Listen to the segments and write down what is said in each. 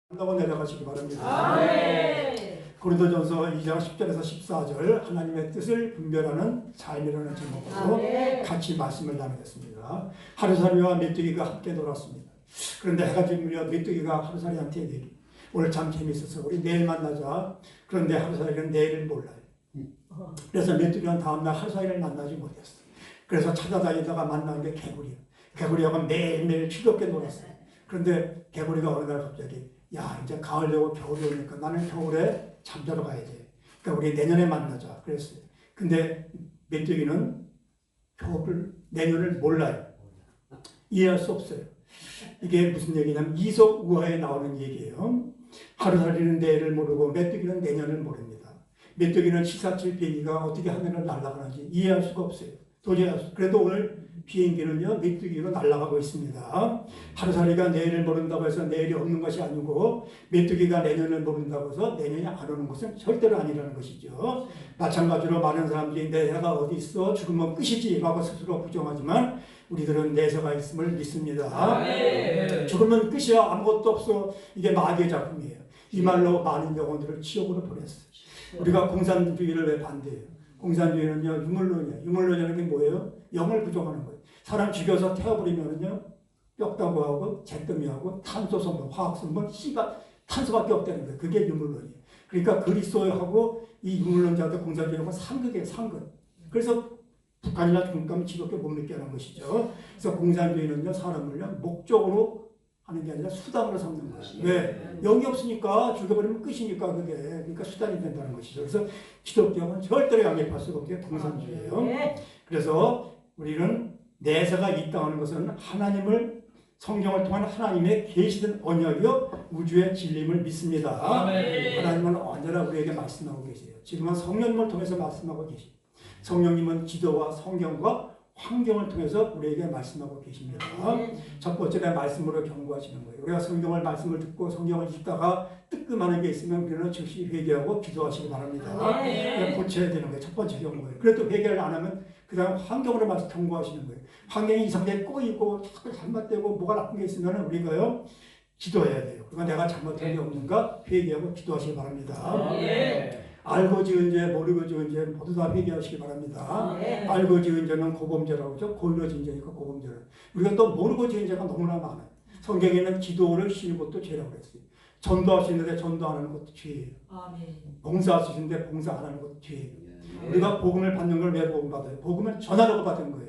한다고 내려가시기 바랍니다. 아멘. 고린도전서 2장 10절에서 14절 하나님의 뜻을 분별하는 삶이라는 제목으로 아멘. 같이 말씀을 나누겠습니다. 하루살이와 메뚜기가 함께 놀았습니다. 그런데 해가 지면 메뚜기가 하루살이한테 얘기해. 오늘 참 재밌었어. 우리 내일 만나자. 그런데 하루살이는 내일을 몰라요. 그래서 메뚜기는 다음날 하루살이를 만나지 못했어. 그래서 찾아다니다가 만난 게 개구리야. 개구리하고 매일매일 즐겁게 놀았어요. 그런데 개구리가 어느 날 갑자기 야 이제 가을 되고 겨울이 오니까 나는 겨울에 잠자러 가야 돼. 그러니까 우리 내년에 만나자 그랬어요. 근데 메뚜기는 겨울 내년을 몰라요. 이해할 수 없어요. 이게 무슨 얘기냐면 이솝우화에 나오는 얘기예요. 하루살이는 내일을 모르고 메뚜기는 내년을 모릅니다. 메뚜기는 747 비행기가 어떻게 하늘을 날아가는지 이해할 수가 없어요. 도저히 할 수. 그래도 오늘 비행기는요 메뚜기로 날아가고 있습니다. 하루살이가 내일을 모른다고 해서 내일이 없는 것이 아니고 메뚜기가 내년을 모른다고 해서 내년이 안 오는 것은 절대로 아니라는 것이죠. 마찬가지로 많은 사람들이 내 해가 어디 있어 죽으면 끝이지 라고 스스로 부정하지만 우리들은 내세가 있음을 믿습니다. 죽으면 끝이야 아무것도 없어. 이게 마귀의 작품이에요. 이 말로 많은 영혼들을 지옥으로 보냈어요. 우리가 공산주의를 왜 반대해요? 공산주의는요 유물론이에요. 유물론이라는 게 뭐예요? 영을 부정하는 거예요. 사람 죽여서 태워버리면은요 뼈다구 하고 잿더미하고 탄소 성분, 화학 성분, 씨가 탄소밖에 없다는 거예요. 그게 유물론이에요. 그러니까 그리스도하고 이 유물론자들 공산주의하고 상극이에요. 상극. 그래서 북한이나 중국 가면 지독게 못 믿게 하는 것이죠. 그래서 공산주의는요 사람을요 목적으로 하는 게 아니라 수단으로 삼는 것이에요. 왜? 영이 없으니까 죽여버리면 끝이니까 그게. 그러니까 수단이 된다는 것이죠. 그래서 기독교는 절대로 양립할 수가 없는 게 공산주의예요. 그래서 우리는 내세가 있다는 것은 하나님을 성경을 통한 하나님의 계시된 언약이요 우주의 진리임을 믿습니다. 아멘. 하나님은 언제나 우리에게 말씀하고 계세요. 지금은 성령님을 통해서 말씀하고 계십니다. 성령님은 기도와 성경과 환경을 통해서 우리에게 말씀하고 계십니다. 첫 번째는 말씀으로 경고하시는 거예요. 우리가 성경을 말씀을 듣고 성경을 읽다가 뜨끔하는 게 있으면 우리는 즉시 회개하고 기도하시기 바랍니다. 고쳐야 되는 거예요. 첫 번째 경고예요. 그래도 회개를 안 하면 그 다음 환경으로 말씀 경고하시는 거예요. 환경이 이상하게 꼬이고 자꾸 잘못되고 뭐가 나쁜 게 있으면 우리가요 기도해야 돼요. 그러니까 내가 잘못한 게 없는가 회개하고 기도하시기 바랍니다. 알고 지은 죄, 모르고 지은 죄 모두 다 회개하시기 바랍니다. 알고 지은 죄는 고범죄라고 하죠. 고의로 지은 죄니까 고범죄를. 우리가 또 모르고 지은 죄가 너무나 많아요. 성경에는 기도를 쉬는 것도 죄라고 했어요. 전도하시는데 전도 안 하는 것도 죄예요. 봉사하시는데 봉사 안 하는 것도 죄예요. 우리가 복음을 받는 걸 왜 복음 받아요? 복음을 전하려고 받은 거예요.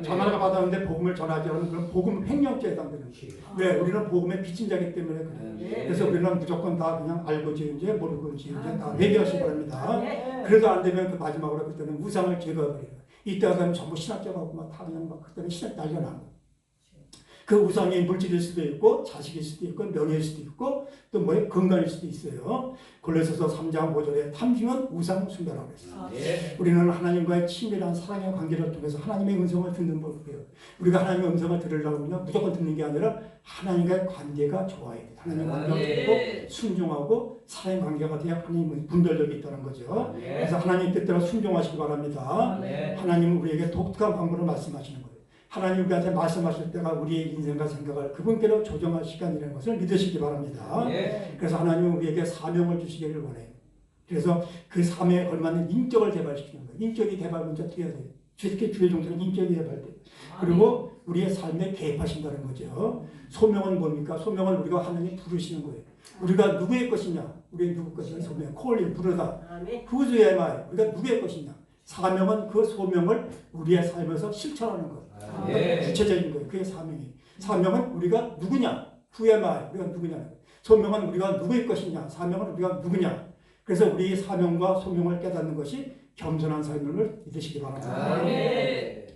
전하려고 받았는데 복음을 전하지 않으면 그건 복음 횡령죄에 해당되는 거예요. 왜? 우리는 복음의 빚진 자이기 때문에 그래요. 그래서 우리는 무조건 다 그냥 알고 지은 죄, 모르고 지은 죄 다 회개하시기 바랍니다. 그래도 안 되면 그 마지막으로 그때는 우상을 제거해버려요. 이때가 되면 전부 신학자가 막 다 그냥 막 그때는 신학 난리가 나는 거예요. 그 우상이 물질일 수도 있고 자식일 수도 있고 명예일 수도 있고 또 뭐에 건강일 수도 있어요. 골로새서 3장 5절에 탐심은 우상 숭배라고 했어요. 우리는 하나님과의 친밀한 사랑의 관계를 통해서 하나님의 음성을 듣는 법이에요. 우리가 하나님의 음성을 들으려면 무조건 듣는 게 아니라 하나님과의 관계가 좋아야 돼요. 하나님의 관계가 듣고 순종하고 사랑의 관계가 돼야 하나님은 분별력이 있다는 거죠. 그래서 하나님 뜻대로 순종하시기 바랍니다. 하나님은 우리에게 독특한 방법으로 말씀하시는 거예요. 하나님 우리한테 말씀하실 때가 우리의 인생과 생각을 그분께로 조정할 시간이라는 것을 믿으시기 바랍니다. 그래서 하나님은 우리에게 사명을 주시기를 원해요. 그래서 그 사명에 걸맞는 인격을 개발시키는 거예요. 인격이 개발 먼저 어떻게 해야 돼요? 특히 주의 종들은 인격이 개발돼요. 그리고 우리의 삶에 개입하신다는 거죠. 소명은 뭡니까? 소명은 우리가 하나님 부르시는 거예요. 우리가 누구의 것이냐? 우리의 누구 것이냐? 소명. 콜링 부르다. Whose am I? 우리가 누구의 것이냐? 사명은 그 소명을 우리의 삶에서 실천하는 거예요. 구체적인 거예요. 그게 사명이에요. 사명은 우리가 누구냐? Who am I? 우리가 누구냐? 소명은 우리가 누구의 것이냐? 사명은 우리가 누구냐? 그래서 우리의 사명과 소명을 깨닫는 것이 겸손한 삶을 믿으시기 바랍니다.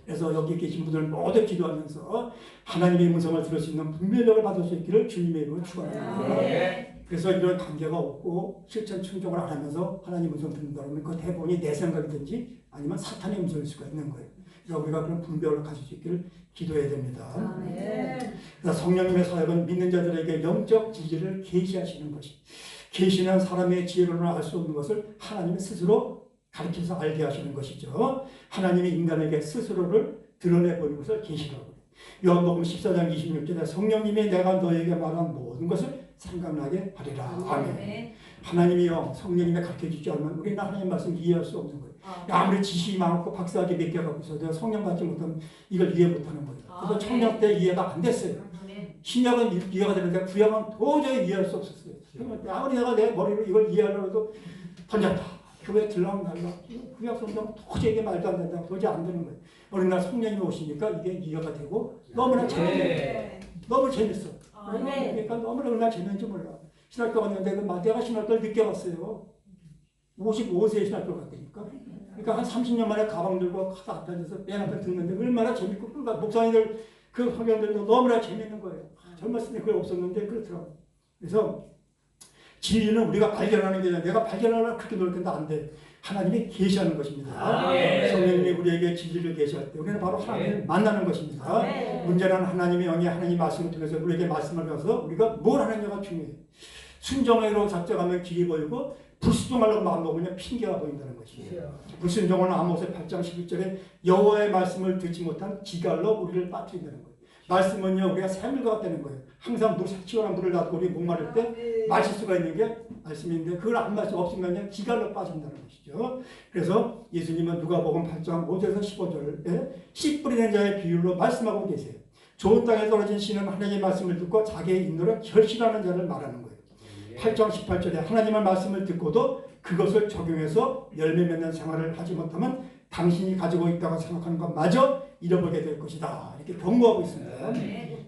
그래서 여기 계신 분들 모두 기도하면서 하나님의 음성을 들을 수 있는 분별력을 받을 수 있기를 주님의 이름으로 축원합니다. 그래서 이런 관계가 없고 실천 충족을 안 하면서 하나님 음성 듣는다 그러면 그 대부분이 내 생각이든지 아니면 사탄의 음성일 수가 있는 거예요. 그러니까 우리가 그런 분별을 가질 수 있기를 기도해야 됩니다. 그래서 성령님의 사역은 믿는 자들에게 영적 진리를 계시하시는 것이 계시는 사람의 지혜로는 알 수 없는 것을 하나님이 스스로 가르쳐서 알게 하시는 것이죠. 하나님이 인간에게 스스로를 드러내보는 것을 계시라고. 요한복음 14장 26절에 성령님이 내가 너에게 말한 모든 것을 생각나게 하리라. 아멘. 하나님이요 성령님의 가르쳐주지 않으면 우리는 하나님 말씀 이해할 수 없는 거예요. 아무리 지식이 많고 박사학위 몇 개 갖고 있어도 성령 받지 못하면 이걸 이해 못하는 거예요. 그래서 청년 때 이해가 안 됐어요. 신약은 이해가 되는데 구약은 도저히 이해할 수 없었어요. 아무리 내가 내 머리로 이걸 이해하려고 해도 던졌다. 교회 들락날락. 구약 성경 도저히 이게 말도 안 된다. 도저히 안 되는 거예요. 어느 날 성령님이 오시니까 이게 이해가 되고 너무나 재밌어요. 너무 재밌어. 그러니까 너무나 얼마나 재밌는지 몰라. 신학교 갔는데 내가 신학교를 늦게 갔어요. 55세에 신학교 갔다니까. 그러니까 한 30년 만에 가방 들고 가다 앞에 앉아서 맨 앞에 듣는데 얼마나 재밌고 그러니까 목사님들 그 성경들도 너무나 재밌는 거예요. 젊었을 때 그게 없었는데 그렇더라고요. 그래서 진리는 우리가 발견하는 게 아니라 내가 발견하려고 그렇게 노력했는데 안 돼. 하나님이 계시하는 것입니다. 성령님이 우리에게 진리를 계시할 때 우리는 바로 하나님을 만나는 것입니다. 문제는 하나님의 영이 하나님 말씀을 통해서 우리에게 말씀을 가서 우리가 뭘 하느냐가 중요해요. 순종으로 잡져가면 길이 보이고 불순종하려고 마음먹으면 핑계가 보인다는 것이에요. 불순종은 아모스 8장 11절에 여호와의 말씀을 듣지 못한 기갈로 우리를 빠뜨린다는 거예요. 말씀은요 우리가 샘물과 같다는 거예요. 항상 시원한 물을 닫고 우리 목마를 때 마실 수가 있는 게 말씀인데 그걸 안 마실 수 없으면 그냥 기갈로 빠진다는 것이죠. 그래서 예수님은 누가복음 8장 5절에서 15절에 씨 뿌리는 자의 비율로 말씀하고 계세요. 좋은 땅에 떨어진 씨는 하나님의 말씀을 듣고 자기의 인도를 결실하는 자를 말하는 거예요. 8장 18절에 하나님의 말씀을 듣고도 그것을 적용해서 열매 맺는 생활을 하지 못하면 당신이 가지고 있다고 생각하는 것마저 잃어버리게 될 것이다. 이렇게 경고하고 있습니다.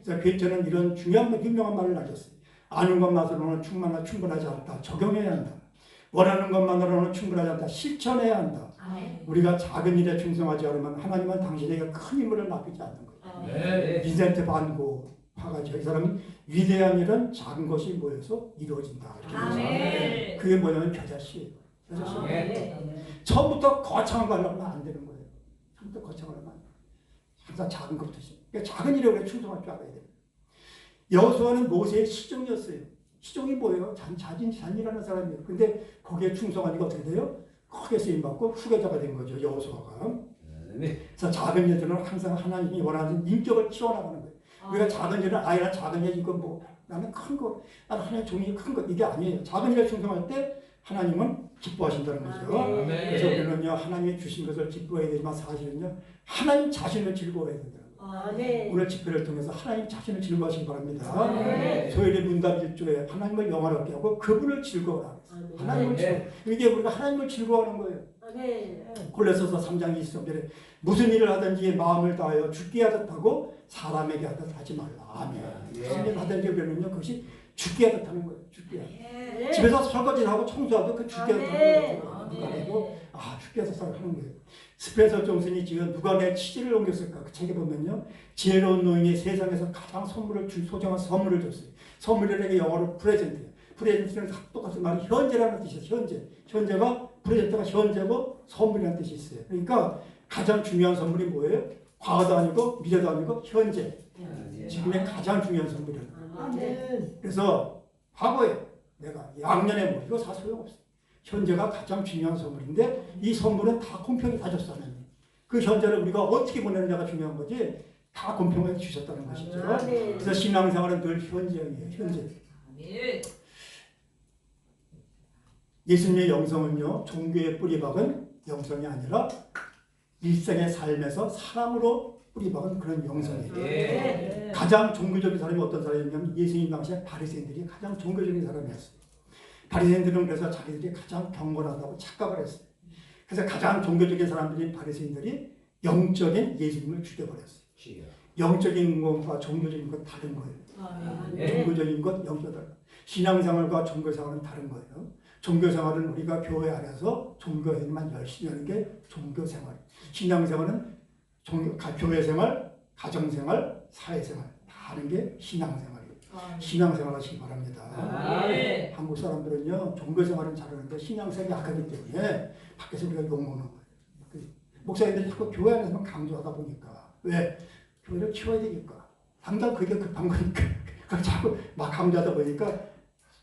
그래서 베테는 이런 중요한 유명한 말을 남겼어요. 아는 것만으로는 충분하지 않다. 적용해야 한다. 원하는 것만으로는 충분하지 않다. 실천해야 한다. 우리가 작은 일에 충성하지 않으면 하나님은 당신에게 큰 임무를 맡기지 않는 거예요. 빈센트 반 고흐가 이 사람은 위대한 일은 작은 것이 모여서 이루어진다. 그게 뭐냐면 겨자씨예요. 처음부터 거창한 거 하려면 안 되는 거예요. 처음부터 거창한 거 하면 항상 작은 것부터 시작. 그러니까 작은 일에 우리가 충성할 줄 알아야 돼요. 여호수아는 모세의 시종이었어요. 시종이 뭐예요? 잔이라는 사람이에요. 근데 거기에 충성하니까 어떻게 돼요? 크게 쓰임받고 후계자가 된 거죠. 여호수아가. 그래서 작은 일들은 항상 하나님이 원하는 인격을 키워나가는 거예요. 우리가 작은 일은 아이라 작은 일 이거 뭐 나는 큰 거, 나는 하나님 종이 큰 거 이게 아니에요. 작은 일에 충성할 때 하나님은 기뻐하신다는 거죠. 그래서 우리는요 하나님이 주신 것을 기뻐해야 되지만 사실은요 하나님 자신을 즐거워해야 된다는 거예요. 오늘 집회를 통해서 하나님 자신을 즐거워하시기 바랍니다. 소열의 문답 1조에 하나님을 영화롭게 하고 그분을 즐거워하라. 하나님을 즐거워. 이게 우리가 하나님을 즐거워하는 거예요. 골로새서 3장 23절에 무슨 일을 하든지 마음을 다하여 주께 하듯하고 사람에게 하듯 하지 말라. 아멘. 무슨 일을 하든지 그러면요 그것이 주께 하듯 하는 거예요. 주께 하듯. 집에서 설거지를 하고 청소하고 그 주께 하듯 하는 거예요. 누가 해도 주께 하듯 하는 거예요. 스펜서 존슨이 지금 누가 내 치질을 옮겼을까 그 책에 보면요 지혜로운 노인이 세상에서 가장 소중한 선물을 줬어요. 선물이라는 영어로 프레젠트예요. 프레젠트는 똑같은 말이 현재라는 뜻이에요. 현재가 프레젠트가 현재고 선물이라는 뜻이 있어요. 그러니까 가장 중요한 선물이 뭐예요? 과거도 아니고 미래도 아니고 현재. 지금의 가장 중요한 선물이에요. 그래서 과거에 내가 양년에 뭐 이거 다 소용없어요. 현재가 가장 중요한 선물인데 이 선물은 다 공평히 다 줬어. 그 현재를 우리가 어떻게 보내느냐가 중요한 거지 다 공평하게 주셨다는 것이죠. 그래서 신앙생활은 늘 현재예요. 현재. 예수님의 영성은요 종교의 뿌리박은 영성이 아니라 일생의 삶에서 사람으로 뿌리박은 그런 영성이에요. 가장 종교적인 사람이 어떤 사람이냐면 예수님 당시에 바리새인들이 가장 종교적인 사람이었어요. 바리새인들은 그래서 자기들이 가장 경건하다고 착각을 했어요. 그래서 가장 종교적인 사람들인 바리새인들이 영적인 예수님을 죽여버렸어요. 영적인 것과 종교적인 건 다른 거예요. 종교적인 것, 영적인 신앙생활과 종교생활은 다른 거예요. 종교생활은 우리가 교회 안에서 종교행위만 열심히 하는 게 종교생활. 신앙생활은 교회생활, 가정생활, 사회생활 다 하는 게 신앙생활이에요. 신앙생활 하시기 바랍니다. 한국 사람들은요 종교생활은 잘하는데 신앙생활이 약하기 때문에 밖에서 우리가 욕먹는 거예요. 목사님들이 자꾸 교회 안에서만 강조하다 보니까 왜? 교회를 키워야 되니까. 당장 그게 급한 거니까. 자꾸 막 강조하다 보니까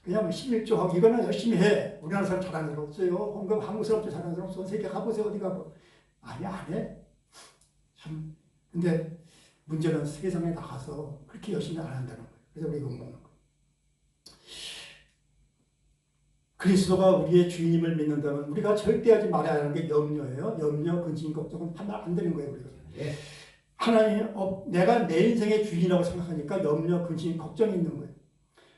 그냥 11조하고 이거는 열심히 해. 우리나라 사람 잘하는 사람 없어요. 한국 사람도 잘하는 사람 없어. 세계 가보세요. 어디 가보. 아니 안 해. 참. 근데 문제는 세상에 나가서 그렇게 열심히 안 한다는 거예요. 그래서 우리 욕먹는 거예요. 그리스도가 우리의 주인임을 믿는다면 우리가 절대 하지 말아야 하는 게 염려예요. 염려, 근심, 걱정은 하면 안 되는 거예요. 우리가. 예. 하나님, 내가 내 인생의 주인이라고 생각하니까 염려, 근심, 걱정이 있는 거예요.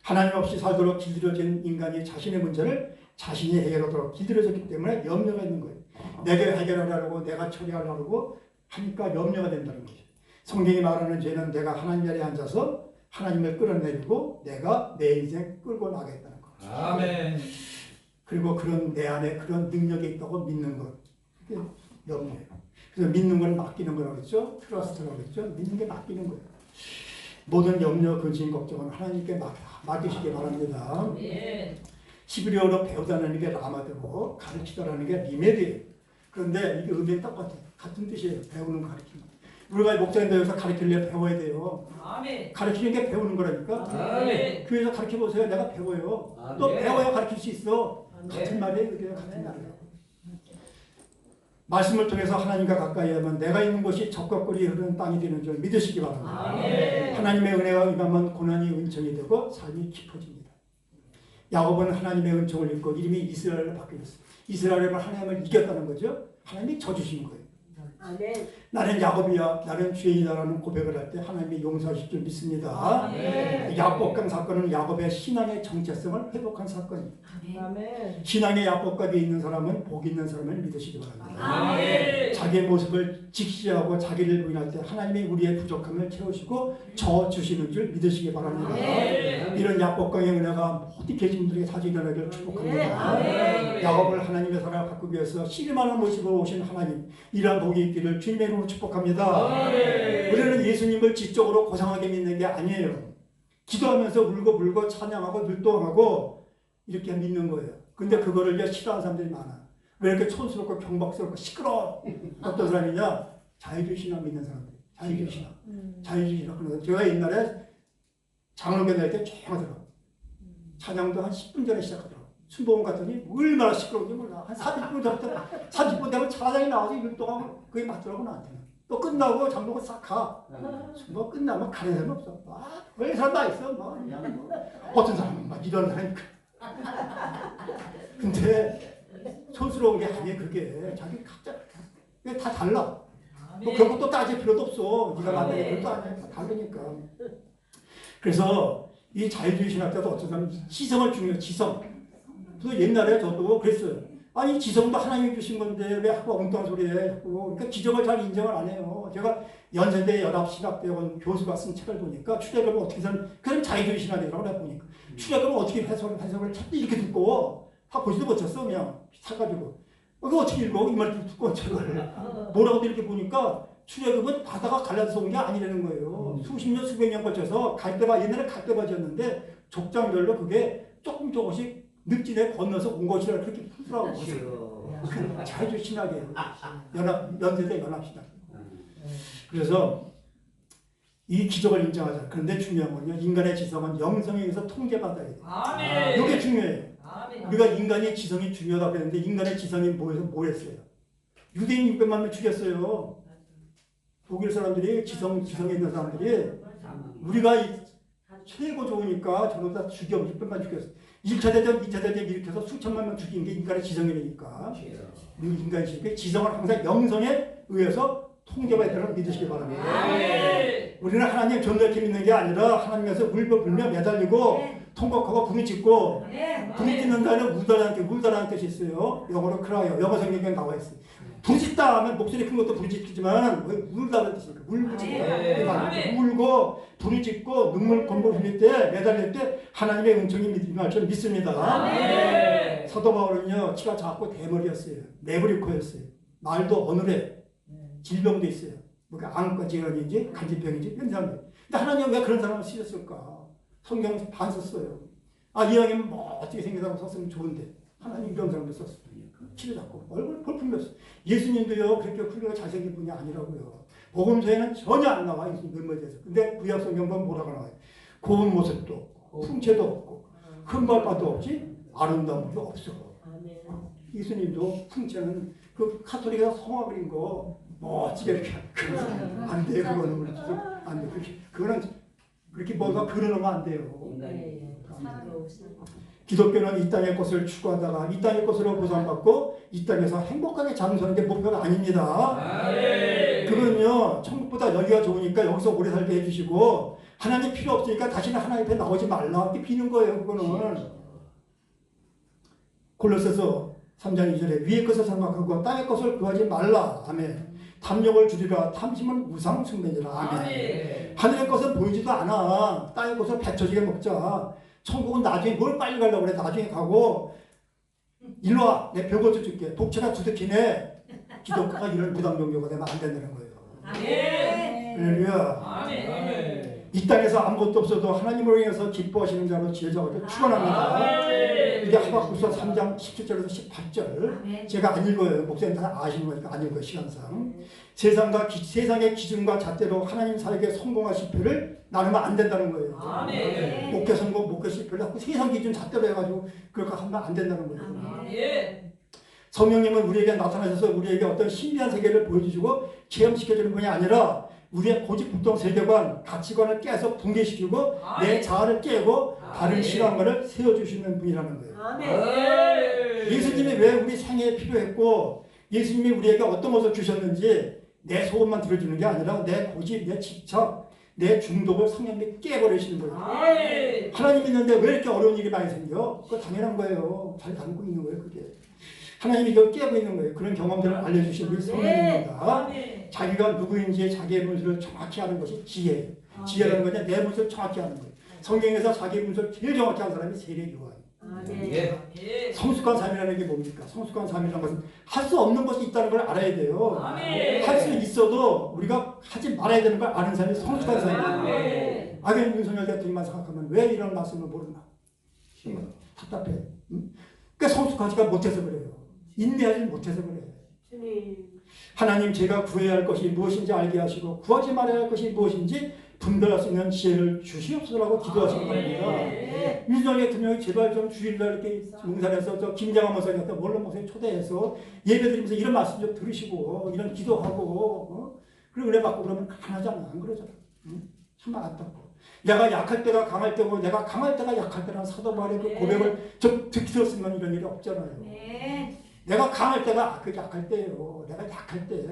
하나님 없이 살도록 길들여진 인간이 자신의 문제를 자신이 해결하도록 길들여졌기 때문에 염려가 있는 거예요. 내가 해결하려고 내가 처리하려고 하니까 염려가 된다는 거죠. 성경이 말하는 죄는 내가 하나님 자리에 앉아서 하나님을 끌어내리고 내가 내 인생 끌고 나가겠다는 거죠. 아멘. 그리고 그런 내 안에 그런 능력이 있다고 믿는 것. 그게 염려예요. 그래서 믿는 걸 맡기는 거라고 그랬죠. 트러스트라고 그랬죠. 믿는 게 맡기는 거예요. 모든 염려, 근심, 걱정은 하나님께 맡기시기 바랍니다. 히브리어로 배우다는 게 라마드고 가르치다라는 게 리메드예요. 그런데 이게 의미는 똑같아요. 같은 뜻이에요. 배우는 가르치는. 우리가 목사님들 여기서 가르치려면 배워야 돼요. 아멘. 가르치는 게 배우는 거라니까. 아멘. 교회에서 가르쳐보세요. 내가 배워요. 아멘. 또 배워야 가르칠 수 있어. 같은 말이에요. 그게 같은 말이에요. 말씀을 통해서 하나님과 가까이 하면 내가 있는 곳이 적과 꿀이 흐르는 땅이 되는 줄 믿으시기 바랍니다. 아멘. 하나님의 은혜가 임하면 고난이 은총이 되고 삶이 깊어집니다. 야곱은 하나님의 은총을 입고 이름이 이스라엘로 바뀌었어요. 이스라엘은 하나님을 이겼다는 거죠. 하나님이 져주신 거예요. 아멘. 나는 야곱이야, 나는 죄인이다라는 고백을 할 때 하나님이 용서하실 줄 믿습니다. 아멘. 야복강 사건은 야곱의 신앙의 정체성을 회복한 사건이에요. 아멘. 신앙의 야복강에 있는 사람은 복 있는 사람을 믿으시기 바랍니다. 아멘. 자기의 모습을 직시하고 자기를 부인할 때 하나님이 우리의 부족함을 채우시고 저 주시는 줄 믿으시기 바랍니다. 아멘. 이런 야복강의 은혜가 모든 계신분들에게 자주 일어나기를 축복합니다. 아멘. 야곱을 하나님의 사랑을 바꾸기 위해서 씨름하는 모습으로 오신 하나님, 이러한 복이 있기를 주님의 이름으로 축복합니다. 아멘. 우리는 예수님을 지적으로 고상하게 믿는 게 아니에요. 기도하면서 울고 찬양하고 율동하고 이렇게 믿는 거예요. 근데 그거를 이제 싫어하는 사람들이 많아. 왜 이렇게 촌스럽고 경박스럽고 시끄러워? 어떤 사람이냐? 자유주의 신앙 믿는 사람들. 자유주의 신앙. 자유주의 신앙. 그래서 제가 옛날에 장로교 다닐 때 조용하더라고. 찬양도 한 10분 전에 시작하더라고. 순복음 갔더니 얼마나 시끄러운지 몰라. 한 30분 전부터 30분 되면 찬양이 나와서 율동하고 그게 맞더라고 나한테는. 또 끝나고 장로가 싹 가. 순복 끝나면 가는 사람이 없어. 왜 사람 다 있어. 그냥 어떤 사람은 막 이런 사람이. 근데 촌스러운 게 아니에요. 그게 자기 각자 그게 다 달라. 뭐 결국 또 따질 필요도 없어. 네가 만든 게 별도 아니야. 다 다르니까. 그래서 이 자유주의 신학자도 어떤 사람은 지성을 중요해요. 지성. 그래서 옛날에 저도 그랬어요. 아니 지성도 하나님이 주신 건데 왜 하고 엉뚱한 소리 해. 그러니까 지성을 잘 인정을 안 해요. 제가 연세대 연합신학대학원 교수가 쓴 책을 보니까 출애굽을 어떻게 산 그런 자유주의 신학이라고 내가 보니까 출애굽을 어떻게 해석을 찾지 이렇게 듣고 다 보지도 못했어. 그냥 사가지고 이거 어떻게 읽어? 이 말 듣고 책을 뭐라고 이렇게 보니까 출애굽은 바다가 갈라져서 온 게 아니라는 거예요. 수십 년 수백 년 걸쳐서 옛날에 갈대바지였는데 족장별로 그게 조금씩 늪지대 건너서 온 것이라 그렇게 풀더라고요. 자유주의 신학이에요. 연세대 연합신학. 그래서 이 기적을 인정하자. 그런데 중요한 건요. 인간의 지성은 영성에 의해서 통제받아야 돼요. 아멘. 이게 중요해요. 아멘. 우리가 인간의 지성이 중요하다고 했는데 인간의 지성이 뭐 했어요? 유대인 600만 명 죽였어요. 독일 사람들이 지성에 있는 사람들이 우리가 최고 좋으니까 저걸 다 죽여 600만 죽였어요. 1차 대전, 2차 대전 일으켜서 수천만 명 죽인 게 인간의 지성이니까. 인간의 지성은 항상 영성에 의해서 통제받아야 되는 믿으시기 바랍니다. 아멘. 우리는 하나님 존재케 믿는 게 아니라 하나님께서 울며 불며 매달리고 통곡하고 부르짖고 부르짖는다는 울다라는 뜻이 있어요. 영어로 cry요. 영어 성경에 나와 있어요. 부르짖다 하면 목소리 큰 것도 부르짖지만 울다는 뜻이니까 울부짖다. 울고 부르짖고 눈물 곰곰 흘릴 때 매달릴 때 하나님의 은총이 임할 줄 믿습니다. 아멘. 사도 바울은요 키가 작고 대머리였어요. 매부리코였어요. 말도 어눌해. 질병도 있어요. 뭐가 암과 질환인지 간질병인지 이런 사람들. 근데 하나님 왜 그런 사람을 쓰셨을까? 성경 반 썼어요. 이 형님 뭐 어떻게 생겨서 썼으면 좋은데 하나님 이런 사람도 썼어요. 키도 작고 얼굴 볼품이었어. 예수님도요 그렇게 훌륭하게 잘생긴 분이 아니라고요. 복음서에는 전혀 안 나와 예수님 면모에 대해서. 근데 구약 성경 보면 뭐라고 나와요? 고운 모습도 없고 풍채도 없고 큰 발바도 없지 아름다움도 없어. 예수님도 풍채는 그 카톨릭에서 성화 그린 거 멋지게 이렇게 안 돼. 그거는 우리 안 돼. 그거는 그렇게 뭔가 그려놓으면 안 돼요. 기독교는 이 땅의 것을 추구하다가 이 땅의 것으로 보상받고 이 땅에서 행복하게 장수하는 게 목표가 아닙니다. 아멘. 그건요, 천국보다 여기가 좋으니까 여기서 오래 살게 해주시고 하나님 필요 없으니까 다시는 하나님 앞에 나오지 말라 이렇게 비는 거예요. 그거는 골로새서 3장 2절에 위의 것을 생각하고 땅의 것을 구하지 말라. 아멘. 탐욕을 줄이라. 탐심은 우상 숭배니라. 아멘. 하늘의 것은 보이지도 않아. 땅의 것을 배쳐지게 먹자. 천국은 나중에 뭘 빨리 가려고 그래. 나중에 가고 일로 와. 내 별것도 줄게. 복채가 두둑히네. 기독교가 이런 무당종교가 되면 안 된다는 거예요. 아멘. 할렐루야. 아멘. 이 땅에서 아무것도 없어도 하나님으로 인해서 기뻐하시는 자로 지혜자가 축원합니다. 아멘. 이게 하박국서 3장 17절에서 18절. 제가 안 읽어요. 목사님 다 아시는 거니까 안 읽어요. 시간상. 세상의 기준과 잣대로 하나님 사역에 성공할 실패를 나누면 안 된다는 거예요. 아멘. 목회 성공, 목회 실패를 자꾸 세상 기준 잣대로 해가지고 그렇게 하면 안 된다는 거예요. 아멘. 성령님은 우리에게 나타나셔서 우리에게 어떤 신비한 세계를 보여주시고 체험시켜주는 분이 아니라 우리의 고집불통 세계관, 가치관을 깨서 붕괴시키고 내 자아를 깨고 다른 신앙관을 세워주시는 분이라는 거예요. 아멘. 예수님이 왜 우리 생애에 필요했고 예수님이 우리에게 어떤 것을 주셨는지 내 소원만 들어주는 게 아니라 내 고집, 내 집착, 내 중독을 성령님이 깨버리시는 거예요. 아멘. 하나님 있는데 왜 이렇게 어려운 일이 많이 생겨? 그거 당연한 거예요. 잘 담고 있는 거예요. 그게. 하나님이 이걸 깨고 있는 거예요. 그런 경험들을 알려주신 분이 성령입니다. 아멘. 자기가 누구인지 자기의 문서를 정확히 아는 것이 지혜예요. 지혜라는 거냐 내 문서를 정확히 아는 거예요. 성경에서 자기의 문서를 제일 정확히 아는 사람이 세례 요한이에요. 성숙한 삶이라는 게 뭡니까? 성숙한 삶이라는 것은 할 수 없는 것이 있다는 걸 알아야 돼요. 아멘. 할 수 있어도 우리가 하지 말아야 되는 걸 아는 삶이 성숙한 삶이에요. 아멘. 악연 윤석열 대통령만 생각하면 왜 이런 말씀을 모르나? 답답해. 응? 그러니까 성숙하지가 못해서 그래요. 인내하지 못해서 그래요. 하나님 제가 구해야 할 것이 무엇인지 알게 하시고 구하지 말아야 할 것이 무엇인지 분별할 수 있는 지혜를 주시옵소서라고 기도하시는 겁니다. 윤석열 대통령이 제발 좀 주일날 이렇게 몽산에서 저 김장한 목사님 같은 원로 목사님 초대해서 예배드리면서 이런 말씀 좀 들으시고 이런 기도하고 그리고 은혜 받고 그러면 가난하잖아. 안 그러잖아. 응? 정말 안타깝고 내가 약할 때가 강할 때고 내가 강할 때가 약할 때라는 사도 바울의 그 고백을 좀 듣기 들었으면 이런 일이 없잖아요. 내가 강할 때가 그 약할 때예요. 내가 약할 때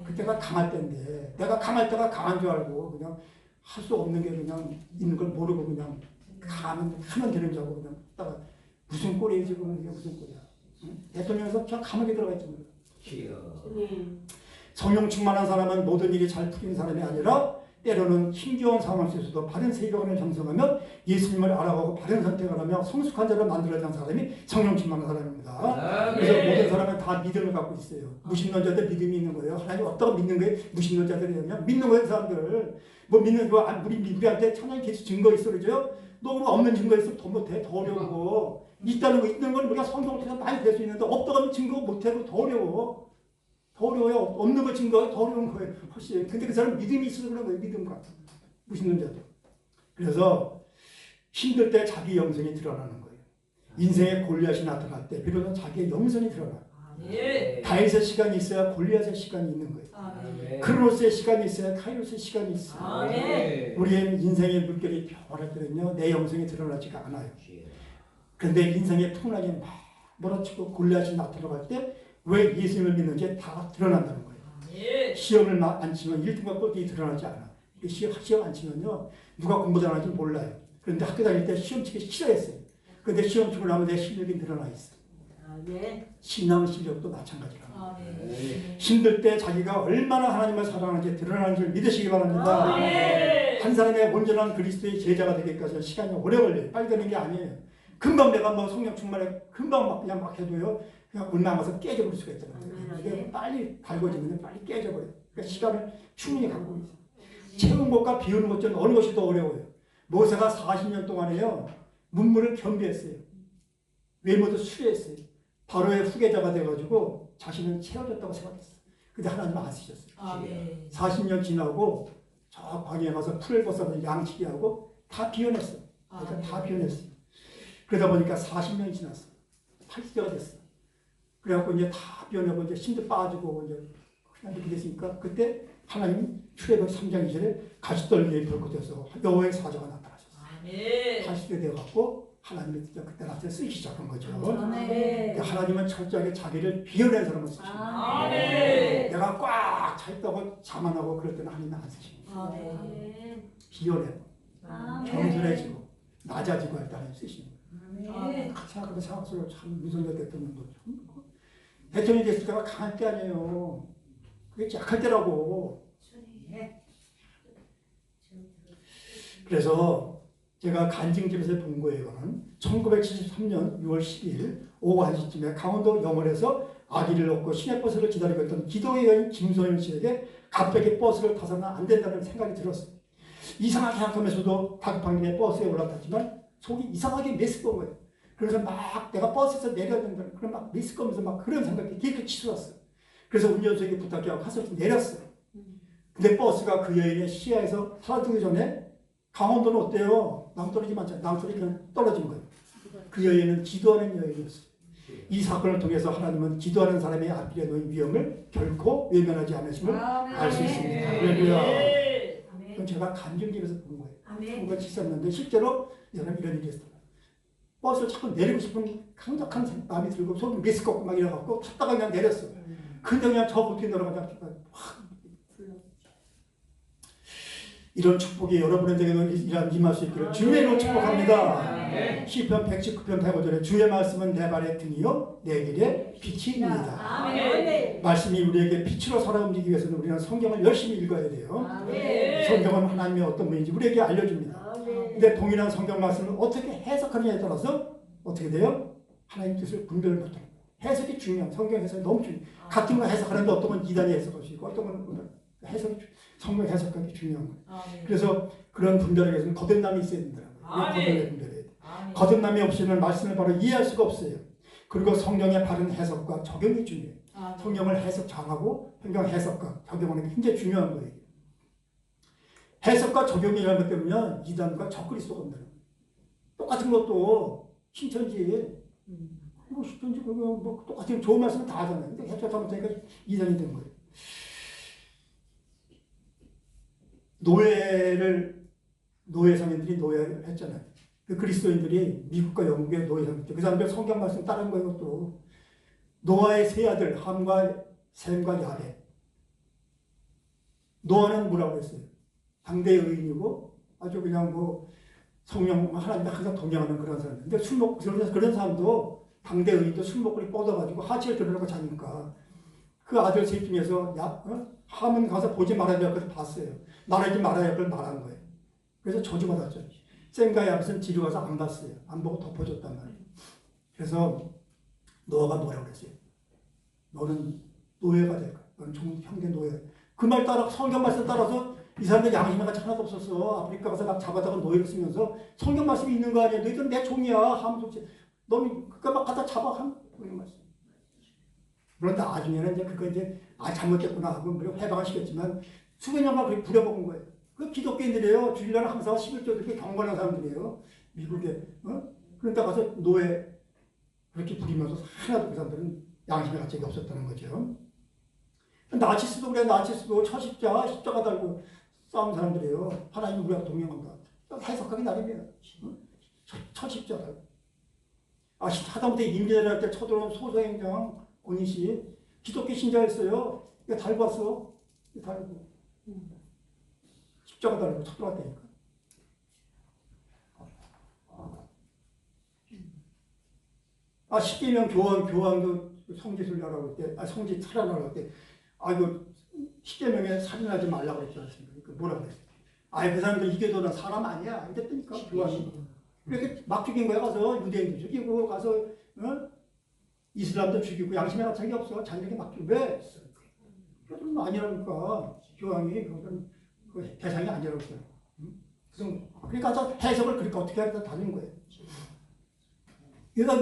그때가 강할 때인데 내가 강할 때가 강한 줄 알고 그냥 할 수 없는 게 그냥 있는 걸 모르고 그냥 하면 되는 줄 알고 그냥 따가 무슨 꼴이에요 지금 이게 무슨 꼴이야. 응? 대통령에서 그냥 감옥에 들어가 있습니다. 성령 충만한 사람은 모든 일이 잘 풀리는 사람이 아니라 때로는 힘겨운 상황 속에서도 바른 세계관을 형성하며 예수님을 알아가고 바른 선택을 하며 성숙한 자를 만들어내는 사람이 성령 충만한 사람입니다. 그래서 모든 사람은 다 믿음을 갖고 있어요. 무신론자들 믿음이 있는 거예요. 하나님 어떤 믿는 거예요? 무신론자들이냐면 믿는 거예요. 사람들. 뭐 믿는 거 우리한테 천하에 계속 증거 있어 그러죠? 너 그럼 없는 증거 있으면 더 못해. 더 어려워. 있다는 거 있는 건 우리가 성경을 통해서 많이 될 수 있는데 없다고 하면 증거 못해도 더 어려워. 더 어려워요. 없는 거 증거가 더 어려운 거예요. 훨씬. 근데 그 사람은 믿음이 있어서 그런 거예요. 믿음과. 무신론자들. 그래서 힘들 때 자기 영성이 드러나는 거예요. 인생의 골리앗이 나타날 때 비로소 자기의 영성이 드러나요. 다윗의 시간이 있어야 골리앗의 시간이 있는 거예요. 크로노스의 시간이 있어야 카이로스의 시간이 있어요. 우리의 인생의 물결이 변할 때는요. 내 영성이 드러나지가 않아요. 그런데 인생의 풍랑이 막 몰아치고 골리앗이 나타나갈 때 왜 예수님을 믿는지 다 드러난다는 거예요. 시험을 안 치면 1등과 꼴등이 드러나지 않아. 시험 안 치면요. 누가 공부 잘하는지 몰라요. 그런데 학교 다닐 때 시험 치기 싫어했어요. 그런데 시험 치고 나면 내 실력이 늘어나 있어. 신앙 실력도 마찬가지라. 힘들 때 자기가 얼마나 하나님을 사랑하는지 드러나는 줄 믿으시기 바랍니다. 한 사람의 온전한 그리스도의 제자가 되기까지 시간이 오래 걸려요. 빨리 되는 게 아니에요. 금방 내가 뭐 성령 충만해 금방 그냥 막 해도요. 그냥 올라가서 깨져버릴 수가 있잖아요. 이게 빨리 달궈지면 빨리 깨져버려요. 그러니까 시간을 충분히 갖고 있어요. 채운 것과 비우는 것 중 어느 것이 더 어려워요. 모세가 40년 동안에요. 문물을 겸비했어요. 외모도 수려했어요. 바로의 후계자가 돼가지고 자신은 채워졌다고 생각했어요. 근데 하나님 안 쓰셨어요. 40년 지나고 저 광야에 가서 풀을 벗어서 양치기 하고 다 비워냈어요. 그러니까 다 비워냈어요. 그러다 보니까 40년이 지났어요. 80세가 됐어요. 그래갖고 이제 다 비워내고 이제 힘도 빠지고 이제 그냥 이렇게 됐으니까 그때 하나님 출애굽 3장 2절에 가시떨기에 불꽃에서 여호와의 사자가 나타나셨어요. 80세 돼갖고 하나님이 진짜 그때 나한테 쓰기 시작한 거죠. 아멘. 하나님은 철저하게 자기를 비워낸 사람을 쓰십니다. 아멘. 내가 꽉 차있다고 자만하고 그럴 때는 하나님은 안 쓰십니다. 아멘. 비워내고 겸손해지고 낮아지고 할 때 하나님 쓰십니다. 아멘. 생각하면 생각수록 참 윤석열 대통령도 대통령이 됐을 때가 강할 때 아니에요. 그게 약할 때라고. 그래서 제가 간증집에서 본 거예요. 이거는 1973년 6월 10일 오후 1시쯤에 강원도 영월에서 아기를 얻고 시내버스를 기다리고 있던 기도의 여인 김소연 씨에게 갑자기 버스를 타서는 안 된다는 생각이 들었어요. 이상하게 생각하면서도 다급한 길에 버스에 올라탔지만 속이 이상하게 메스꺼운 거예요. 그래서 막 내가 버스에서 내려야 된다. 그럼 막 메스꺼면서 막 그런 생각이 계속 치솟았어요. 그래서 운전수에게 부탁하고 가서 내렸어요. 근데 버스가 그 여인의 시야에서 사라지기 전에 강원도는 어때요? 낭떠러지 많잖아요. 낭떠러지 그냥 떨어진 거예요. 그 여인은 기도하는 여인이었어요. 이 사건을 통해서 하나님은 기도하는 사람의 앞길에 놓인 위험을 결코 외면하지 않으심을 알 수 있습니다. 할렐루야. 그건 제가 간증집에서 본 거예요. 1973년인데 실제로 이런 일이 있었어요. 버스를 자꾸 내리고 싶은 강력한 마음이 들고 속이 메스껍고 막 이래갖고 탔다가 그냥 내렸어요. 근데 그냥 저 못해 내려가자 확 이런 축복이 여러분에게도 임할 수 있기를 주님의 이름으로 축복합니다. 시편 119편 105절에 주의 말씀은 내 발의 등이요 내 길의 빛입니다. 아멘. 말씀이 우리에게 빛으로 살아 움직이기 위해서는 우리는 성경을 열심히 읽어야 돼요. 아멘. 성경은 하나님의 어떤 분인지 우리에게 알려줍니다. 근데 동일한 성경 말씀을 어떻게 해석하느냐에 따라서 어떻게 돼요? 하나님 뜻을 분별을 못해요. 해석이 중요한 성경 해석이 너무 중요해요. 같은 거 해석하는데 어떤 건 이단이 해석할 수 있고 어떤 건 해석이 성경 해석하기 중요한 거예요. 그래서 그런 분별에 위해서는 거듭남이 있어야 된다고요. 거듭남의 분별이에요. 거듭남이 없이는 말씀을 바로 이해할 수가 없어요. 그리고 성경의 바른 해석과 적용이 중요해요. 성경을 해석 잘하고 성경 해석과 적용하는 게 굉장히 중요한 거예요. 해석과 적용이라는 것 때문에 이단과 적그리스도가 온다는 거예요. 똑같은 것도 신천지 뭐 신천지 뭐 똑같은 좋은 말씀 다 하잖아요. 근데 해석 잘못하니까 이단이 된 거예요. 노예 상인들이 노예를 했잖아요. 그 그리스도인들이 미국과 영국의 노예 상인들, 그 사람들 성경 말씀 따른 거예요. 또 노아의 세 아들 함과 셈과 야벳. 노아는 뭐라고 했어요? 당대의 의인이고 아주 그냥 뭐 성령 하나님과 항상 동행하는 그런 사람. 근데 술 먹고 그런 사람도 당대 의인도 술 먹고 뻗어가지고 하치를 들으려고 자니까 그 아들 셋 중에서 함은 가서 보지 말아야 될 것을 봤어요. 말하지 말아야 할 걸 말한 거예요. 그래서 저주받았죠. 셈과 야벳은 뒤로 가서 안 봤어요. 안 보고 덮어줬단 말이에요. 그래서 노아가 뭐라고 그랬어요? 너는 노예가 될 거야. 너는 형제 노예. 그 말 따라 성경 말씀 따라서 이 사람들 양심이 하나도 없었어. 아프리카 가서 막 잡아다가 노예를 쓰면서 성경 말씀이 있는 거 아니야. 너희들은 내 종이야. 하면서 너는 그까 막 갖다 잡아 한 성경 말씀. 그런데 나중에는 이제 그거 이제 잘못됐구나 하고 해방하시겠지만 수백 년간 그렇게 부려먹은 거예요. 그 기독교인들이에요. 주일날 항상 11조 그렇게 경건한 사람들이에요. 미국에. 그런데 가서 노예 그렇게 부리면서 하나도 그 사람들은 양심의 가책이 없었다는 거죠. 나치스도 그래. 나치스도 십자가 달고 싸운 사람들이에요. 하나님 우리하고 동행한다. 해석하기 나름이에요. 십자가 달고. 하다못해 임진왜란 때 쳐들어온 소서행정 권희씨 기독교 신자였어요. 이거 달고 왔어. 이거 달고. 십자가 달고 쳐들어왔다니까. 십계명 교황도 성지순례라고 할 때, 성지 차라라고 할 때, 이거 십계명에 살인하지 말라고 그랬지 않습니까? 뭐라고 그랬어요? 그 사람들 이게도는 사람 아니야. 이랬다니까, 교황이. 그렇게 막 죽인 거야. 가서 유대인도 죽이고, 가서, 이슬람도 죽이고, 양심의 가책이 없어. 자기에게 막 죽여. 왜? 그건 아니라니까. 교황이, 그건 그 대상이 아니라고 했어요. 그러니까 가서 해석을 그렇게 어떻게 하다 다른 거예요. 얘가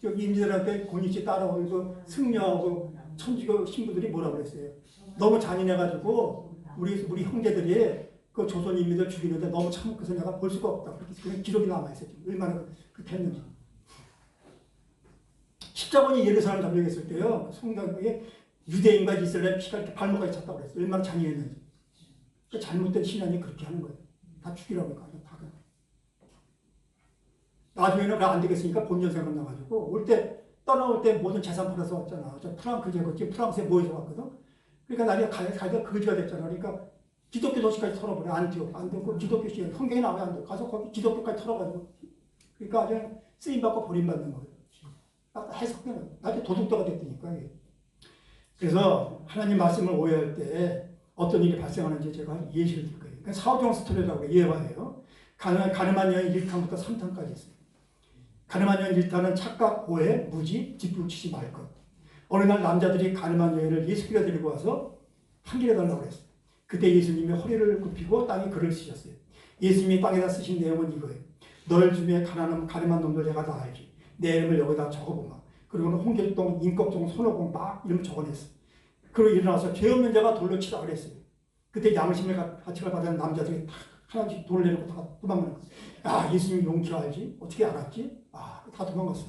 임진왜란때 권위치 따라오면서 승려하고 천주교 신부들이 뭐라고 그랬어요? 너무 잔인해가지고 우리 형제들이 그 조선 인민들 죽이는데 너무 참고서 내가 볼 수가 없다. 그렇게 기록이 남아있어요. 얼마나 그렇게 했는지. 십자군이 예루살렘 점령했을 때요. 성당에 유대인과 이스라엘 피가 이렇게 발목까지 찼다고 그랬어요. 얼마나 잔인했는지. 그 잘못된 신앙이 그렇게 하는 거예요. 다 죽이라고 하니까. 나중에는 그래 안 되겠으니까 본전 생각나가지고 올 때 떠나올 때 모든 재산 팔아서 왔잖아. 저 프랑크 제국지 프랑스에 모여서 왔거든. 그러니까 나중에 가기가 거지가 됐잖아. 그러니까 기독교 도시까지 털어버려. 안티옥 기독교 시 성경에 나와야 안 돼. 가서 거기 기독교까지 털어가지고 그러니까 아주 쓰임받고 버림받는 거예요. 해석되는 나중에 도둑도가 됐으니까. 그래서 하나님 말씀을 오해할 때 어떤 일이 발생하는지 제가 예시를 들 거예요. 그러니까 사오정 스토리라고 예화예요. 가늠한 여인 1탄부터 3탄까지 있어요. 가늠한 여인 1탄은 착각, 오해, 무지, 뒷북치지 말 것. 어느 날 남자들이 가늠한 여인을 예수께로 데리고 와서 판결해 달라고 그랬어요. 그때 예수님이 허리를 굽히고 땅에 글을 쓰셨어요. 예수님이 땅에다 쓰신 내용은 이거예요. 널 중에 가늠한 놈들 내가 다 알지. 내 이름을 여기다 적어보마. 그리고는 홍길동, 임꺽정, 손오공 막 이름을 적어냈어. 그리고 일어나서 죄 없는 자가 돌로 치라 그랬어요. 그때 양심의 가책을 받은 남자들이 다 하나씩 돌을 내놓고 다 도망가는 거예요. 야, 예수님 용기 알지? 어떻게 알았지? 다 도망갔어.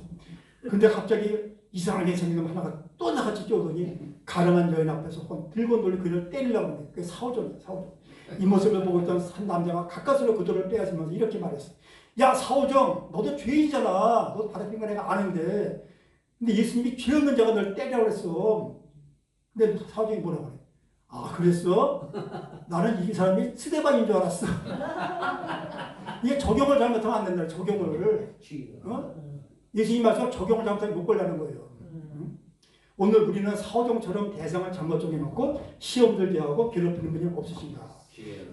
근데 갑자기 이상하게 생긴 놈 하나가 또 나같이 뛰어오더니 가늠한 여인 앞에서 들고 돌리 그를 때리려고 하는 거예요. 그게 사오정이에요. 사오정. 이 모습을 보고 있던 한 남자가 가까스로 그 돌을 빼앗으면서 이렇게 말했어요. 야, 사오정, 너도 죄인이잖아. 너도 받아들인 거 내가 아는데. 근데 예수님이 죄 없는 자가 널 때리라고 그랬어. 근데 사오정이 뭐라고 그래? 그랬어? 나는 이 사람이 스데반인 줄 알았어. 이게 적용을 잘못하면 안 된다. 적용을. 예수님 말씀 적용을 잘못하면 못 걸라는 거예요. 오늘 우리는 사오정처럼 대상을 잘못 정해놓고 시험 들게 하고 괴롭히는 분이 없으신가.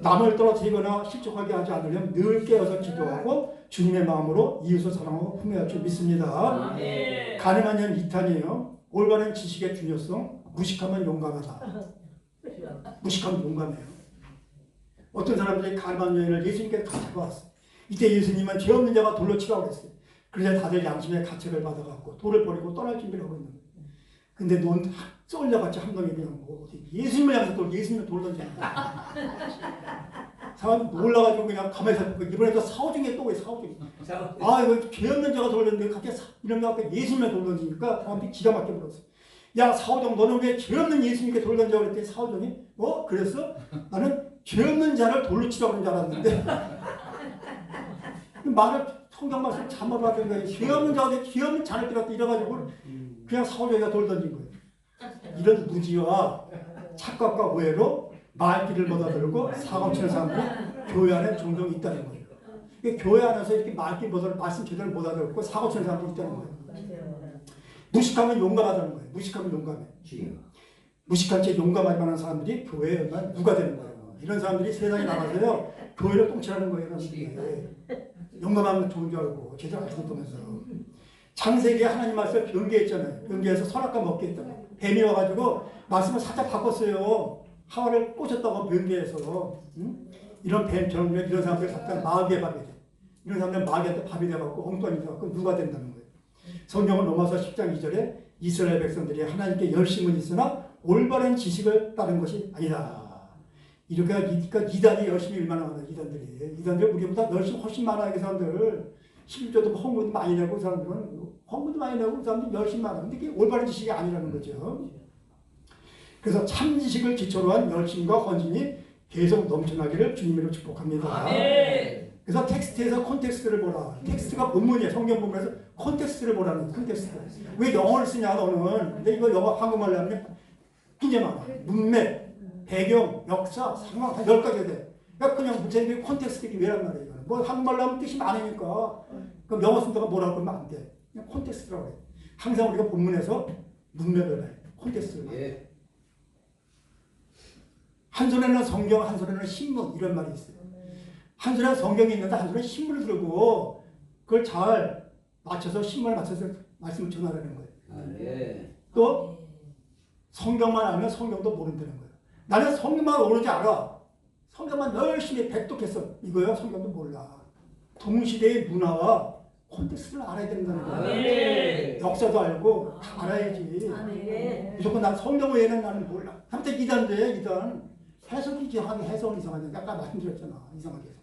남을 떨어뜨리거나 실족하게 하지 않으려면 늘 깨어서 기도하고 주님의 마음으로 이웃을 사랑하고 품어야 줄 믿습니다. 가늠한 연 2탄이에요. 올바른 지식의 중요성. 무식하면 용감하다. 무식하면 용감해요. 어떤 사람들이 가늠한 여인을 예수님께 가져왔어. 이때 예수님은 죄 없는 자가 돌로 치라고 그랬어요. 그러자 다들 양심의 가책을 받아갖고 돌을 버리고 떠날 준비를 하고 있는 거예요. 근데 넌 쏠려같이 한 놈이 그냥 예수님을 향해서 예수님을 돌 던지는 거야. 사람 놀라가지고 그냥 가만히 있었고 이번에도 사오중에 또 왜 사오중에 이거 죄 없는 자가 돌 던지는데 갑자기 이런 거 앞에 예수님을 돌 던지니까 사람들이 기가 막혀 물었어. 야, 사오정 너는 왜 죄 없는 예수님께 돌 던져 그랬더니 사오정이 그랬어? 나는 죄 없는 자를 돌로 치라고 그런 줄 알았는데 말을 성경 말씀 잘못 받은 거예요. 죄 없는 자가 죄 없는 자를 때렸다 이래가지고 그냥 사오정이가 돌 던진 거예요. 이런 무지와 착각과 오해로 말귀를 못 알아들고 사고치는 사람들이 교회 안에 종종 있다는 거예요. 교회 안에서 이렇게 말귀 못 알아듣고 말씀 제대로 못 알아듣고 사고치는 사람들이 있다는 거예요. 무식하면 용감하다는 거예요. 무식하면 용감해. 무식한 채 용감하지 않은 사람들이 교회에 얼마나 누가 되는 거예요. 이런 사람들이 세상에 나가서요 교회를 똥칠하는 거예요. 용감하면 좋은 줄 알고 제대로 알지 못하면서 창세기에 하나님 말씀을 변개했잖아요. 변개해서 선악과 먹게 했잖아요. 뱀이 와가지고 말씀을 살짝 바꿨어요. 하와를 꼬셨다고 변개해서 이런 뱀처럼 이런 사람들 갖다 마귀의 밥이 돼. 이런 사람들 마귀한테 밥이 돼갖고 엉뚱한 돼갖고 누가 된다는 거예요. 성경은 로마서 10장 2절에 이스라엘 백성들이 하나님께 열심은 있으나 올바른 지식을 따른 것이 아니다. 이렇게 그러니까 이단이 열심히 얼마나 많아. 이단들이 우리보다 열심히 훨씬 많아요. 그 사람들 11조도 헌금도 많이 내고 그 사람들은 헌금도 많이 내고 그 사람들이 열심히 많아. 근데 그게 올바른 지식이 아니라는 거죠. 그래서 참 지식을 기초로 한 열심과 헌신이 계속 넘쳐나기를 주님으로 축복합니다. 그래서 텍스트에서 콘텍스트를 보라. 텍스트가 본문이에요. 성경 본문에서 콘텍스트를 보라는 콘텍스트. 왜 영어를 쓰냐 너는. 근데 이거 영어 한국말로 하면 굉장히 많아. 문맥, 배경, 역사, 상황 한 10가지가 돼. 그러니까 그냥 무제한적인 콘텍스트가 왜란 말이에요. 뭐 한국말로 하면 뜻이 많으니까 그럼 영어 쓴다가 뭐라고 그러면 안 돼. 그냥 콘텍스트라고 해. 항상 우리가 본문에서 문맥을 해. 콘텍스트를. 한 손에는 성경, 한 손에는 신문 이런 말이 있어요. 한 손에는 성경이 있는데 한 손에 신문을 들고 그걸 잘 맞춰서 신문을 맞춰서 말씀을 전하라는 거예요. 또 성경만 알면 성경도 모른다는 거예요. 나는 성경만 오르지 않아. 성경만 열심히 백독했어. 이거요 성경도 몰라. 동시대의 문화와 콘텍스트를 알아야 된다는 거예요. 역사도 알고 다 알아야지. 무조건 난 성경 외에는 나는 몰라. 한때 이단. 해석이 이상하게 해석은 이상하게 아까 말씀드렸잖아. 이상하게 해석.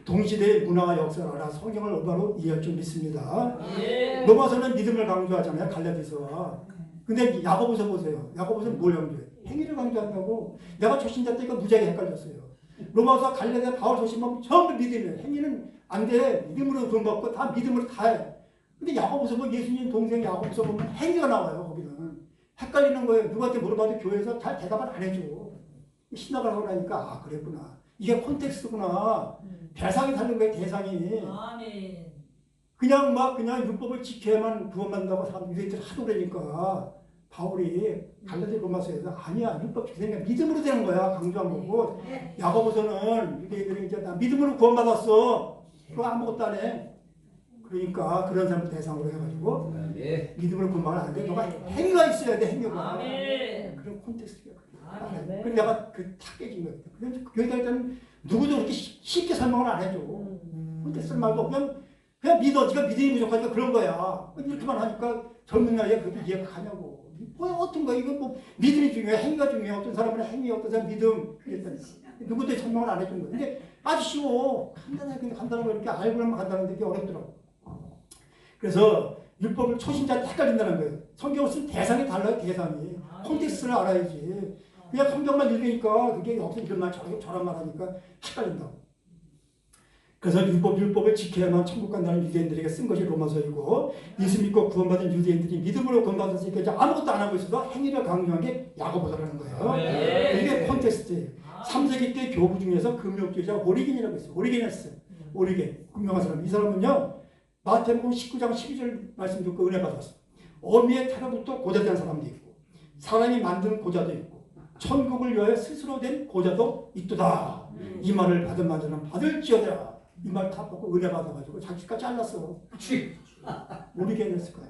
동시대의 문화와 역사를 알아 성경을 올바로 이해할 줄 믿습니다. 로마서는 믿음을 강조하잖아요. 갈라디아서. 근데 야고보서 보세요. 야고보서는 뭘 강조해? 행위를 강조한다고. 내가 초신자 때 이거 무지하게 헷갈렸어요. 로마서 갈라디아 바울 소식만 전부 믿음이에요. 행위는 안 돼. 믿음으로 구원받고 다 믿음으로 다 해. 근데 야고보서 보면 예수님 동생 야고보서 보면 행위가 나와요. 거기는 헷갈리는 거예요. 누구한테 물어봐도 교회에서 잘 대답을 안 해줘. 신학을 하고 나니까 아 그랬구나. 이게 콘텍스트구나. 대상이 다른 거예요. 대상이. 아멘. 그냥 율법을 지켜야만 구원받는다고 사람 유대인들이 하도 그러니까 바울이 갈라디아 로마서에서 아니야 율법 지키니까 믿음으로 되는 거야 강조한 거고 야고보서는 유대인들이 이제 나 믿음으로 구원받았어 그거 아무것도 안 해. 그러니까 그런 사람을 대상으로 해가지고 믿음으로 구원받으면 안 돼. 너가 행위가 있어야 돼 행위가. 아멘. 그런 콘텍스트가 아멘. 그래서 내가 탁 깨진 거야. 그래서 교회 다닐 때는 누구도 그렇게 쉽게 설명을 안 해줘. 콘텍스트 말도 그냥 믿어. 네가 믿음이 부족하니까 그런 거야. 이렇게만 하니까 젊은 나이에 그렇게 이해가 가냐고. 뭐야 어떤 거야. 이건 뭐 믿음이 중요해. 행위가 중요해. 어떤 사람은 행위, 어떤 사람은 믿음. 그랬다니까. 누구도 설명을 안 해준 거야. 근데 아주 쉬워. 간단해. 근데 간단한 거 이렇게 알고 나면 간단한데 이게 어렵더라고. 그래서 율법을 초신자한테 헷갈린다는 거예요. 성경을 쓴 대상이 달라요. 대상이. 콘텍스트를 알아야지. 그냥 성경만 읽으니까 그게 여기서 이런 말 저런 말 하니까 헷갈린다고. 그래서 율법을 지켜야만 천국 간다는 유대인들에게 쓴 것이 로마서이고 예수 믿고 구원받은 유대인들이 믿음으로 구원받았으니까 이제 아무것도 안 하고 있어도 행위를 강조한 게 야고보서라는 거예요. 이게 콘텍스트예요. 3세기 때 교부 중에서 금욕주의자 오리겐이라고 있어요. 오리겐이었어요. 오리겐. 유명한 사람. 이 사람은요. 마태복음 19장 12절 말씀 듣고 은혜 받았어요. 어미의 태로부터 고자된 사람도 있고 사람이 만든 고자도 있고 천국을 위하여 스스로 된 고자도 있도다. 이 말을 받은 자는 받을지어다. 이 말 다 보고 은혜 받아가지고 자기가 잘랐어. 모르게 했을 거야.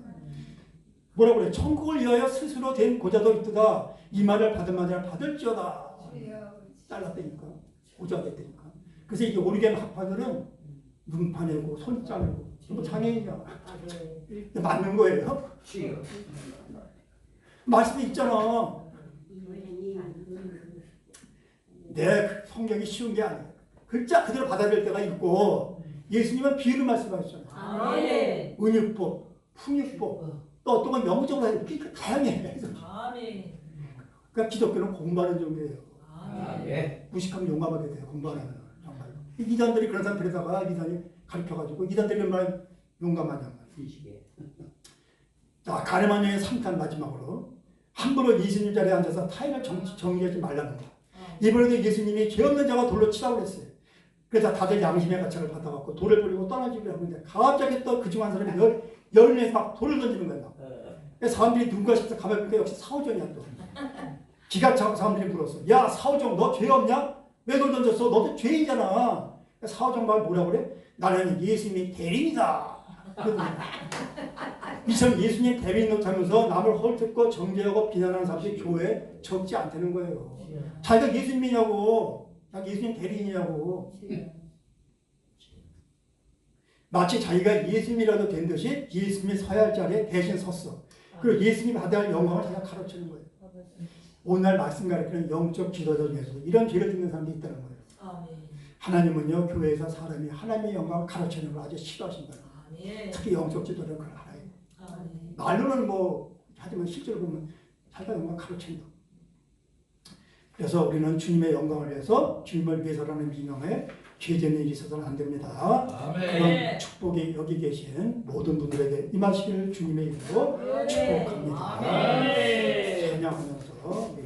뭐라고 그래? 천국을 위하여 스스로 된 고자도 있도다. 이 말을 받은 자는 받을지어다. 잘랐다니까. 고자 됐다니까. 그래서 이게 오리겐 학파들은 눈 파내고 손 자르고 뭐 장애인이야. 맞는 거예요. 말씀이 있잖아. 내 성경이 쉬운 게 아니에요. 글자 그대로 받아들일 때가 있고 예수님은 비유를 말씀하셨잖아요. 아멘. 은유법, 풍유법, 또 어떤 건 영적으로 해요. 그러니까 다양해. 아멘. 그러니까 기독교는 공부하는 종교예요. 아멘. 무식하면 용감하게 돼요. 공부하는 정말로. 이단들이 그런 사람 데려다가 이단이 가르쳐가지고 이단들이 얼마나 용감하냐 말이에요. 자, 가늠한 여의 3탄 마지막으로 함부로 예수님 자리에 앉아서 타인을 정죄하지 말라는 거. 이번에도 예수님이 죄 없는 자가 돌로 치라고 그랬어요. 그래서 다들 양심의 가책을 받아갖고 돌을 버리고 떠나지기로 하는데 갑자기 또 그중 한 사람이 열내서 막 돌을 던지는 거예요. 그래서 사람들이 누군가 싶어서 가만히 보니까 역시 사오정이야 또. 기가 차고 사람들이 물었어. 야 사오정 너 죄 없냐? 왜 돌 던졌어? 너도 죄인이잖아. 사오정 말 뭐라고 그래? 나는 예수님이 대리인이다. 이처럼 예수님 대리인 노릇하면서 남을 헐뜯고 정죄하고 비난하는 사람들이 교회에 적지 않다는 거예요. 자기가 예수님이냐고. 예수님 대리인이냐고. 마치 자기가 예수님이라도 된 듯이 예수님이 서야 할 자리에 대신 섰어. 그리고 예수님 받아야 할 영광을 자기가 가르치는 거예요. 오늘 말씀 가르치는 영적 지도자 중에서도 이런 죄를 짓는 사람이 있다는 거예요. 하나님은요 교회에서 사람이 하나님의 영광을 가르치는 걸 아주 싫어하신다. 특히 영적 지도자는 그걸 알아요. 말로는 뭐 하지만 실제로 보면 자기가 영광을 가르친다. 그래서 우리는 주님의 영광을 위해서 주님을 위해서라는 민영에 죄짓는 일이 있어서는 안 됩니다. 그런 축복이 여기 계신 모든 분들에게 임하시기를 주님의 이름으로 축복합니다. 찬양하면서